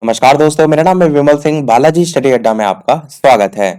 नमस्कार दोस्तों, मेरा नाम है विमल सिंह। बालाजी स्टडी अड्डा में आपका स्वागत है।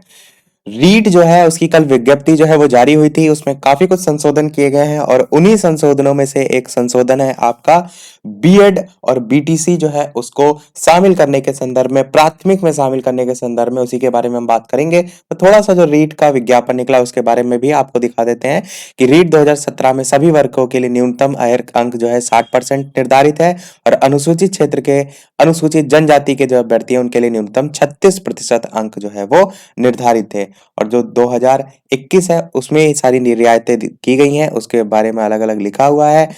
रीट जो है उसकी कल विज्ञप्ति जो है वो जारी हुई थी। उसमें काफी कुछ संशोधन किए गए हैं और उन्हीं संशोधनों में से एक संशोधन है आपका बीएड और बीटीसी जो है उसको शामिल करने के संदर्भ में, प्राथमिक में शामिल करने के संदर्भ में, उसी के बारे में हम बात करेंगे। तो थोड़ा सा जो रीट का विज्ञापन निकला उसके बारे में भी आपको दिखा देते हैं कि रीट 2017 में सभी वर्गों के लिए न्यूनतम आय अंक जो है 60% निर्धारित है और अनुसूचित क्षेत्र के, अनुसूचित जनजाति के जो अभ्यर्थी हैं उनके लिए न्यूनतम 36% अंक जो है वो निर्धारित थे। और जो 2021 है उसमें ये सारी रियायतें की गई हैं, उसके बारे में अलग अलग लिखा हुआ है।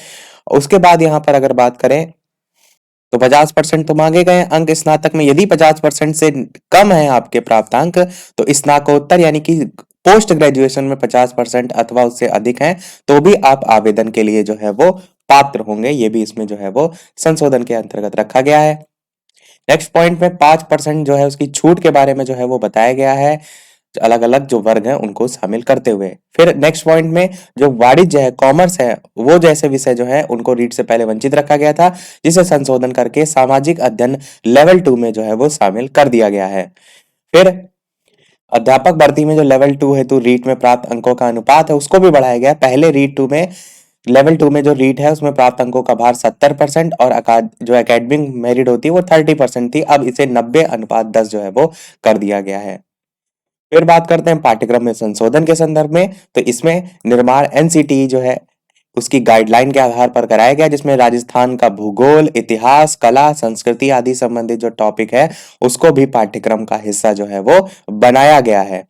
उसके बाद यहाँ पर अगर बात करें तो 50% तो मांगे गए हैं अंक स्नातक में। यदि 50% से कम है आपके प्राप्त अंक तो स्नातकोत्तर यानी कि पोस्ट ग्रेजुएशन में 50% अथवा उससे अधिक है तो भी आप आवेदन के लिए जो है वो पात्र होंगे। ये भी इसमें जो है वो संशोधन के अंतर्गत रखा गया है। नेक्स्ट पॉइंट में 5% जो है उसकी छूट के बारे में जो है वो बताया गया है, अलग अलग जो वर्ग हैं उनको शामिल करते हुए। फिर नेक्स्ट पॉइंट में जो वाणिज्य है, कॉमर्स है, वो जैसे विषय जो है उनको रीट से पहले वंचित रखा गया था, जिसे संशोधन करके सामाजिक अध्ययन लेवल 2 में जो है वो शामिल कर दिया गया है। फिर अध्यापक भर्ती में जो लेवल 2 हेतु रीट में प्राप्त अंकों का अनुपात है उसको भी बढ़ाया गया है। पहले रीट 2 में, लेवल 2 में जो रीट है उसमें प्राप्त अंकों का भार 70% और जो एकेडमिक मेरिट होती है वो 30% थी। अब इसे 90:10 जो है वो कर दिया गया है। फिर बात करते हैं पाठ्यक्रम में संशोधन के संदर्भ में। तो इसमें निर्माण एनसीटी जो है उसकी गाइडलाइन के आधार पर कराया गया, जिसमें राजस्थान का भूगोल, इतिहास, कला, संस्कृति आदि संबंधित जो टॉपिक है उसको भी पाठ्यक्रम का हिस्सा जो है वो बनाया गया है।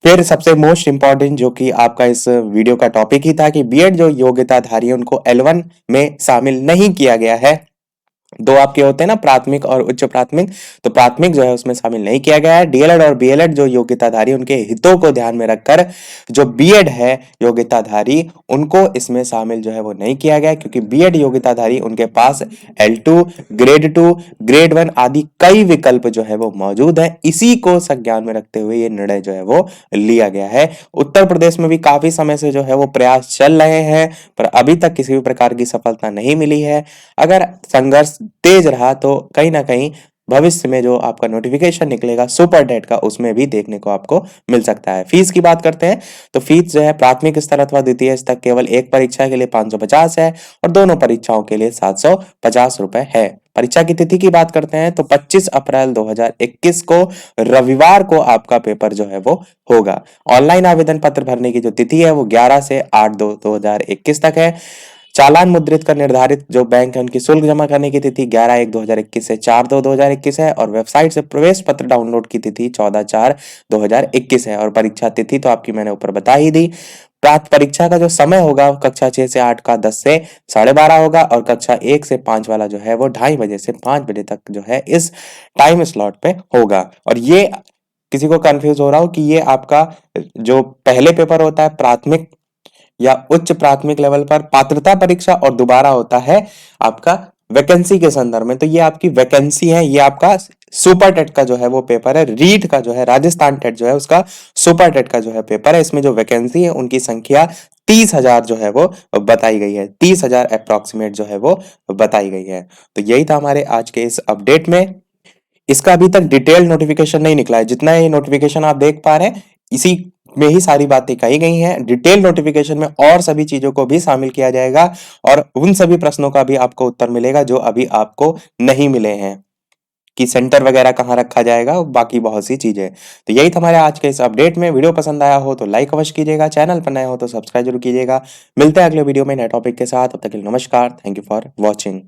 फिर सबसे मोस्ट इंपॉर्टेंट जो कि आपका इस वीडियो का टॉपिक ही था कि बीएड जो योग्यताधारी है उनको L1 में शामिल नहीं किया गया है। दो आपके होते हैं ना, प्राथमिक और उच्च प्राथमिक, तो प्राथमिक जो है उसमें शामिल नहीं किया गया है। डीएलएड और बीएलएड जो योग्यताधारी उनके हितों को ध्यान में रखकर जो बीएड है योग्यताधारी उनको इसमें शामिल जो है वो नहीं किया गया, क्योंकि बीएड योग्यताधारी उनके पास L2, ग्रेड 2, ग्रेड 1 आदि कई विकल्प जो है वो मौजूद है। इसी को संज्ञान में रखते हुए ये निर्णय जो है वो लिया गया है। उत्तर प्रदेश में भी काफी समय से जो है वो प्रयास चल रहे हैं पर अभी तक किसी भी प्रकार की सफलता नहीं मिली है। अगर संघर्ष तेज रहा तो कहीं ना कहीं भविष्य में जो आपका नोटिफिकेशन निकलेगा सुपर टेट का उसमें भी देखने को आपको मिल सकता है। फीस की बात करते हैं तो फीस जो है प्राथमिक स्तर अथवा द्वितीय स्तर केवल एक परीक्षा के लिए 550 है और दोनों परीक्षाओं के लिए 750 रुपए है। परीक्षा की तिथि की बात करते हैं तो 25 अप्रैल 2021 को रविवार को आपका पेपर जो है वो होगा। ऑनलाइन आवेदन पत्र भरने की जो तिथि है वो 11 से 8/2/2021 तक है। चालान मुद्रित कर निर्धारित जो बैंक है उनकी शुल्क जमा करने की तिथि 11/1/2021 से 4/2/2021 है और वेबसाइट से प्रवेश पत्र डाउनलोड की तिथि 14/4/2021 है। और परीक्षा तिथि तो आपकी मैंने ऊपर बता ही दी। प्राप्त परीक्षा का जो समय होगा कक्षा 6 से 8 का 10 से 12:30 होगा और कक्षा 1 से 5 वाला जो है वो 2:30 बजे से 5 बजे तक जो है इस टाइम स्लॉट पे होगा। और ये किसी को कंफ्यूज हो रहा हो कि ये आपका जो पहले पेपर होता है प्राथमिक या उच्च प्राथमिक लेवल पर पात्रता परीक्षा और दोबारा होता है आपका वैकेंसी के संदर्भ में, तो ये आपकी वैकेंसी है। ये आपका सुपर टेट का जो है वो पेपर है। रीट का जो है राजस्थान टेट जो है उसका सुपर टेट का जो है पेपर है। इसमें जो वैकेंसी है उनकी संख्या 30,000 जो है वो बताई गई है। 30,000 अप्रोक्सीमेट जो है वो बताई गई है। तो यही था हमारे आज के इस अपडेट में। इसका अभी तक डिटेल नोटिफिकेशन नहीं निकला है। जितना ये नोटिफिकेशन आप देख पा रहे हैं इसी में ही सारी बातें कही गई हैं। डिटेल नोटिफिकेशन में और सभी चीजों को भी शामिल किया जाएगा और उन सभी प्रश्नों का भी आपको उत्तर मिलेगा जो अभी आपको नहीं मिले हैं, कि सेंटर वगैरह कहाँ रखा जाएगा और बाकी बहुत सी चीजें। तो यही था हमारे आज के इस अपडेट में। वीडियो पसंद आया हो तो लाइक अवश्य कीजिएगा, चैनल पर नए हो तो सब्सक्राइब जरूर कीजिएगा। मिलते हैं अगले वीडियो में नए टॉपिक के साथ। तब तक के लिए नमस्कार। Thank you for watching.